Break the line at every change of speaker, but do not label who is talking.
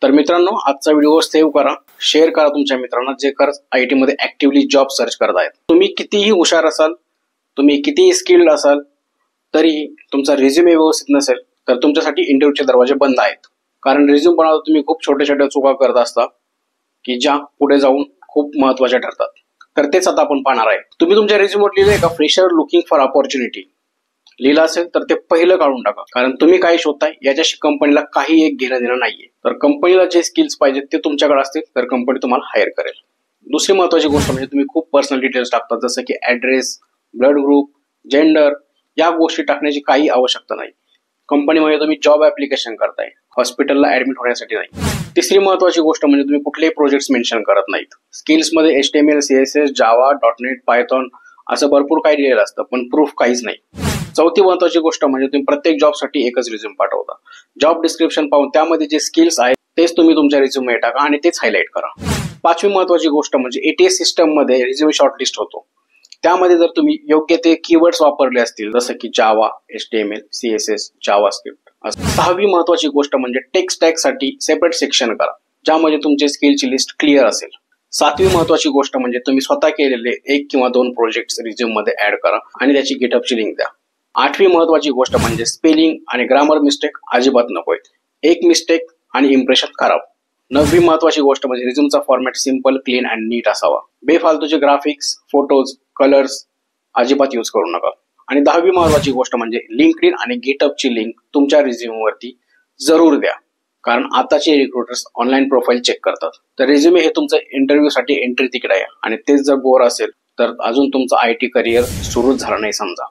तर मित्रांनो, आजचा व्हिडिओ सेव्ह करा, शेअर करा तुमच्या मित्रांना जे खरंच आयटी मध्ये ऍक्टिव्हली जॉब सर्च करत आहेत। तुम्ही कितीही हुशार असाल, तुम्ही कितीही स्किल्ड असाल, तरी तुमचा रिझ्यूमे व्यवस्थित नसेल तर तुमच्यासाठी इंटरव्ह्यूचे दरवाजे बंद आहेत। कारण रिझ्यूम बनवताना तुम्ही खूप छोट्या छोट्या चुका करत असता की ज्या पुढे जाऊन खूप महत्त्वाच्या ठरतात। तर तेच आता आपण पाहणार आहे। तुम्ही तुमच्या रिझ्यूमवर लिहिलंय का फ्रेशर लुकिंग फॉर अपॉर्च्युनिटी लिहिलं असेल तर ते पहिलं काढून टाका, कारण तुम्ही काय शोधताय याच्याशी कंपनीला काही एक घेणं देणं नाहीये। तर कंपनीला जे स्किल्स पाहिजेत ते तुमच्याकडे असतील तर कंपनी तुम्हाला हायर करेल। दुसरी महत्त्वाची गोष्ट म्हणजे तुम्ही खूप पर्सनल डिटेल्स टाकतात, जसं की ऍड्रेस, ब्लड ग्रुप, जेंडर, या गोष्टी टाकण्याची काही आवश्यकता नाही। कंपनीमध्ये तुम्ही जॉब ऍप्लिकेशन करताय, हॉस्पिटलला ऍडमिट होण्यासाठी नाही। तिसरी महत्त्वाची गोष्ट म्हणजे तुम्ही कुठलेही प्रोजेक्ट्स मेन्शन करत नाहीत। स्किल्समध्ये HTML, CSS, जावा, .NET, पायथॉन असं भरपूर काही लिहिलेलं असतं, पण प्रूफ काहीच नाही। चौथी महत्त्वाची गोष्ट म्हणजे तुम्ही प्रत्येक जॉबसाठी एकच रिझ्यूम पाठवता। जॉब डिस्क्रिप्शन पाहून त्यामध्ये जे स्किल्स आहेत तेच तुम्ही तुमच्या रिझ्यूममध्ये टाका आणि तेच हायलाइट करा। पाचवी महत्त्वाची गोष्ट म्हणजे ATS सिस्टम मध्ये रिझ्यूम शॉर्टलिस्ट होतो। त्यामध्ये जर तुम्ही योग्य ते कीवर्ड्स वापरले असतील, जसं की जावा, HTML, CSS, जावास्क्रिप्ट। सहावी महत्त्वाची गोष्ट म्हणजे टेक स्टॅक साठी सेपरेट सेक्शन करा, ज्यामध्ये तुमचे स्किलची लिस्ट क्लिअर असेल। सातवी महत्त्वाची गोष्ट म्हणजे तुम्ही स्वतः केलेले 1 किंवा 2 प्रोजेक्ट्स रिझ्यूम मध्ये ऍड करा आणि त्याची गिटहबची लिंक द्या। आठवी महत्त्वाची गोष्ट म्हणजे स्पेलिंग आणि ग्रामर मिस्टेक अजिबात नकोय। एक मिस्टेक आणि इम्प्रेशन खराब। नववी महत्त्वाची गोष्ट म्हणजे रिझ्यूमचा फॉर्मॅट सिंपल, क्लीन आणि नीट असावा। बेफालतूचे ग्राफिक्स, फोटोज, कलर्स अजिबात यूज करू नका। आणि 10वी महत्त्वाची गोष्ट म्हणजे लिंक्डइन आणि गिटहबची लिंक तुमच्या रिझ्यूमवरती जरूर द्या, कारण आताचे रिक्रुटर्स ऑनलाईन प्रोफाईल चेक करतात। तर रिझ्यूमे हे तुमचं इंटरव्ह्यूसाठी एंट्री तिकीट आहे आणि तेच जर बोर असेल तर अजून तुमचं IT करिअर सुरूच झालं नाही समजा।